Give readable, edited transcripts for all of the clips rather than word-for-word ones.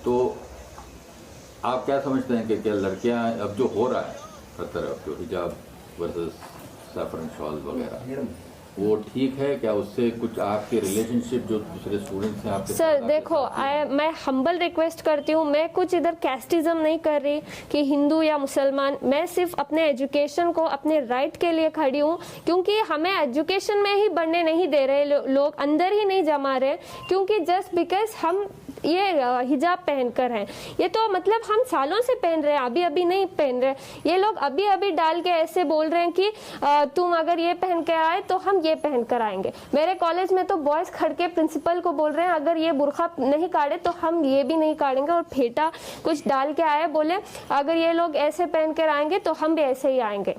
तो आप क्या समझते हैं कि क्या लड़कियां अब जो हो रहा है हर तरफ जो हिजाब वर्सेस सैफरन शॉल वगैरह वो ठीक है क्या? उससे कुछ आपके रिलेशनशिप जो दूसरे स्टूडेंट्स हैं आपके सर साथ देखो, मैं हम्बल रिक्वेस्ट करती हूँ, मैं कुछ इधर कैस्टिज्म नहीं कर रही कि हिंदू या मुसलमान, मैं सिर्फ अपने एजुकेशन को, अपने राइट के लिए खड़ी हूँ, क्योंकि हमें एजुकेशन में ही बढ़ने नहीं दे रहे लोग, अंदर ही नहीं जमा रहे, क्योंकि जस्ट बिकॉज हम ये हिजाब पहनकर हैं, ये तो मतलब हम सालों से पहन रहे हैं, अभी अभी नहीं पहन रहे, ये लोग अभी अभी डाल के ऐसे बोल रहे हैं कि तुम अगर ये पहन के आए तो हम ये पहन कर आएंगे। मेरे कॉलेज में तो बॉयज खड़ के प्रिंसिपल को बोल रहे हैं अगर ये बुरखा नहीं काटे तो हम ये भी नहीं काटेंगे, और फेटा कुछ डाल के आए, बोले अगर ये लोग ऐसे पहन कर आएंगे तो हम भी ऐसे ही आएंगे।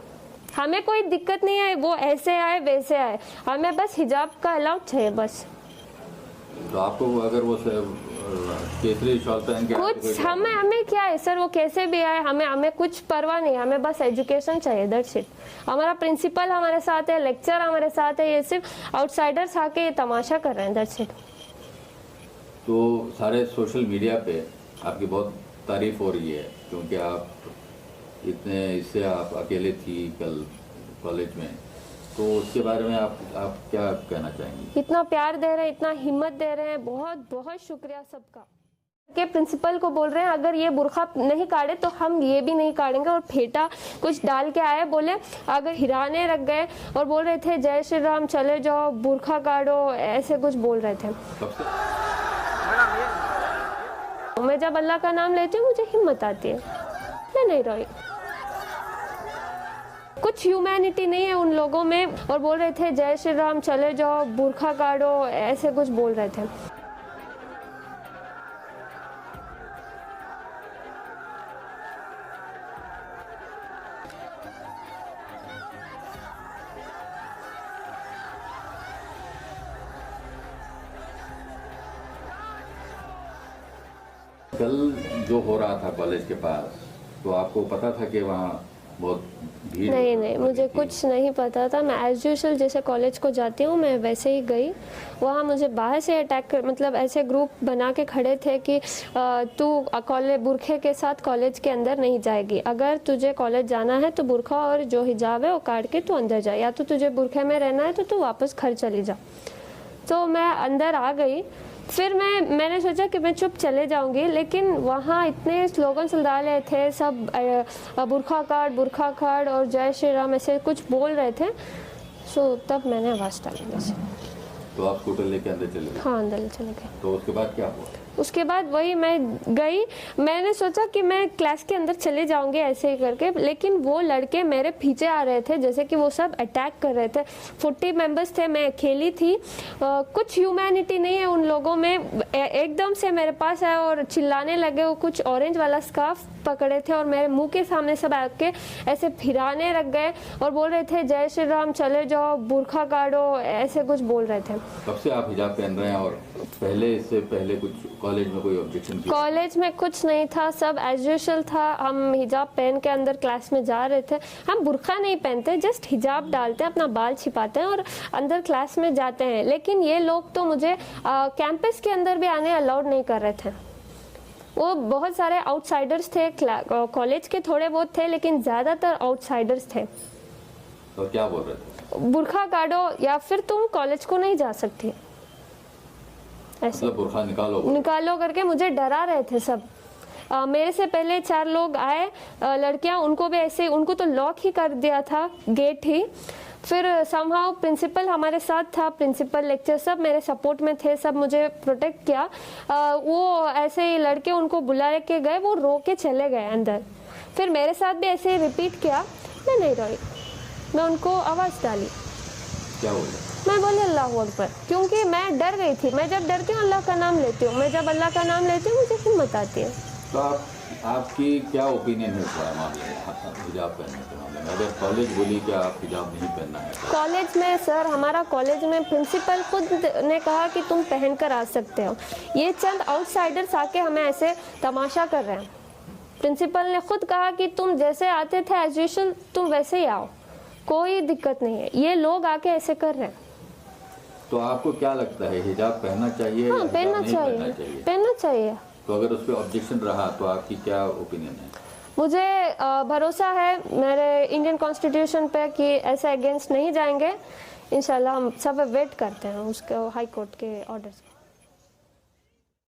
हमें कोई दिक्कत नहीं है, वो ऐसे आए वैसे आए, हमें बस हिजाब का अलाउड चाहिए बस। तो आपको अगर वो केसरी शॉल पहन के कुछ हमें क्या है सर, वो कैसे भी आए, हमें कुछ परवाह नहीं, हमें बस एजुकेशन चाहिए, दैट्स इट। हमारा प्रिंसिपल हमारे साथ है, लेक्चर हमारे साथ है, ये सिर्फ आउटसाइडर्स आके ये तमाशा कर रहे हैं, दैट्स इट। तो सारे सोशल मीडिया पे आपकी बहुत तारीफ हो रही है क्योंकि आप इतने इससे आप अकेले थी कल कॉलेज में, तो उसके बारे में आप क्या कहना चाहेंगी? इतना प्यार दे रहे हैं, इतना हिम्मत दे रहे हैं, बहुत बहुत शुक्रिया सबका। के प्रिंसिपल को बोल रहे हैं अगर ये बुरखा नहीं काटे तो हम ये भी नहीं काटेंगे, और फेटा कुछ डाल के आए, बोले अगर हिराने रख गए और बोल रहे थे जय श्री राम चले जाओ बुरखा काटो, ऐसे कुछ बोल रहे थे। मैं जब अल्लाह का नाम लेती हूँ मुझे हिम्मत आती है, मैं नहीं रोई। कुछ ह्यूमैनिटी नहीं है उन लोगों में, और बोल रहे थे जय श्री राम चले जाओ बुरखा काटो, ऐसे कुछ बोल रहे थे। कल जो हो रहा था कॉलेज के पास, तो आपको पता था कि वहाँ बहुत भीड़? नहीं, मुझे कुछ नहीं पता था, मैं एज यूजुअल जैसे कॉलेज को जाती हूँ मैं वैसे ही गई। वहाँ मुझे बाहर से अटैक मतलब ऐसे ग्रुप बना के खड़े थे कि तू कॉलेज बुरखे के साथ कॉलेज के अंदर नहीं जाएगी, अगर तुझे कॉलेज जाना है तो बुरखा और जो हिजाब है वो काट के तू अंदर जा, या तो तुझे बुरखे में रहना है तो तू वापस घर चली जा। तो मैं अंदर आ गई, फिर मैंने सोचा कि मैं चुप चले जाऊंगी, लेकिन वहाँ इतने स्लोगन्स डाले थे सब, बुरखा काट और जय श्री राम ऐसे कुछ बोल रहे थे। सो तब मैंने आवाज़ डाली वैसे। तो आप स्कूटर लेके अंदर चले गए? हाँ अंदर चले गए। तो उसके बाद क्या हुआ? उसके बाद वही मैं गई, मैंने सोचा कि मैं क्लास के अंदर चले जाऊंगी ऐसे ही करके, लेकिन वो लड़के मेरे पीछे आ रहे थे, जैसे कि वो सब अटैक कर रहे थे। 40 मेंबर्स थे, मैं अकेली थी, कुछ ह्यूमैनिटी नहीं है उन लोगों में। एकदम से मेरे पास आए और चिल्लाने लगे, वो कुछ ऑरेंज वाला स्कार्फ पकड़े थे और मेरे मुंह के सामने सब आके ऐसे फिराने रख गए और बोल रहे थे जय श्री राम चले जाओ बुरखा काटो, ऐसे कुछ बोल रहे थे। कब से आप हिजाब पहन रहे हैं और इससे पहले कुछ कॉलेज में कोई ऑब्जेक्शन? कॉलेज में कुछ नहीं था, सब एज यूजुअल था, हम हिजाब पहन के अंदर क्लास में जा रहे थे। हम बुरखा नहीं पहनते, जस्ट हिजाब डालते हैं, अपना बाल छिपाते हैं और अंदर क्लास में जाते हैं। लेकिन ये लोग तो मुझे कैंपस के अंदर भी आने अलाउड नहीं कर रहे थे। वो बहुत सारे आउटसाइडर्स थे, कॉलेज के थोड़े बहुत थे, लेकिन ज्यादातर आउटसाइडर्स थे। तो क्या बोल रहे थे? बुरखा काटो या फिर तुम कॉलेज को नहीं जा सकती, ऐसे मतलब बुरखा निकालो करके मुझे डरा रहे थे सब। मेरे से पहले 4 लोग आए लड़कियां, उनको भी ऐसे, उनको तो लॉक ही कर दिया था गेट ही। फिर समहाउ प्रिंसिपल हमारे साथ था, प्रिंसिपल लेक्चर सब मेरे सपोर्ट में थे, सब मुझे प्रोटेक्ट किया। वो ऐसे ही लड़के उनको बुला के गए, वो रो के चले गए अंदर। फिर मेरे साथ भी ऐसे ही रिपीट किया, मैं नहीं रोई, मैं उनको आवाज़ डाली। क्या बोले? मैं बोली अल्लाह अकबर, क्योंकि मैं डर गई थी। मैं जब डरती हूँ अल्लाह का नाम लेती हूँ, मैं जब अल्लाह का नाम लेती हूँ मुझे हिम्मत आती है। तो आपकी क्या ओपिनियन है इस मामले में, हिजाब पहनने के मामले में? अगर कॉलेज बोली कि आप हिजाब नहीं पहनना है? कॉलेज में सर, हमारा कॉलेज में प्रिंसिपल खुद ने कहा कि तुम पहन कर आ सकते हो। ये चंद आउटसाइडर्स आके हमें ऐसे तमाशा कर रहे हैं। प्रिंसिपल ने खुद कहा कि तुम जैसे आते थे एज यूजुअल तुम वैसे ही आओ, कोई दिक्कत नहीं है। ये लोग आके ऐसे कर रहे हैं। तो आपको क्या लगता है, हिजाब पहनना चाहिए? हाँ पहनना चाहिए, पहनना चाहिए। तो अगर उस पर ऑब्जेक्शन रहा तो आपकी क्या ओपिनियन है? मुझे भरोसा है मेरे इंडियन कॉन्स्टिट्यूशन पे कि ऐसे अगेंस्ट नहीं जाएंगे। इंशाल्लाह हम सब वेट करते हैं उसके हाई कोर्ट के ऑर्डर्स।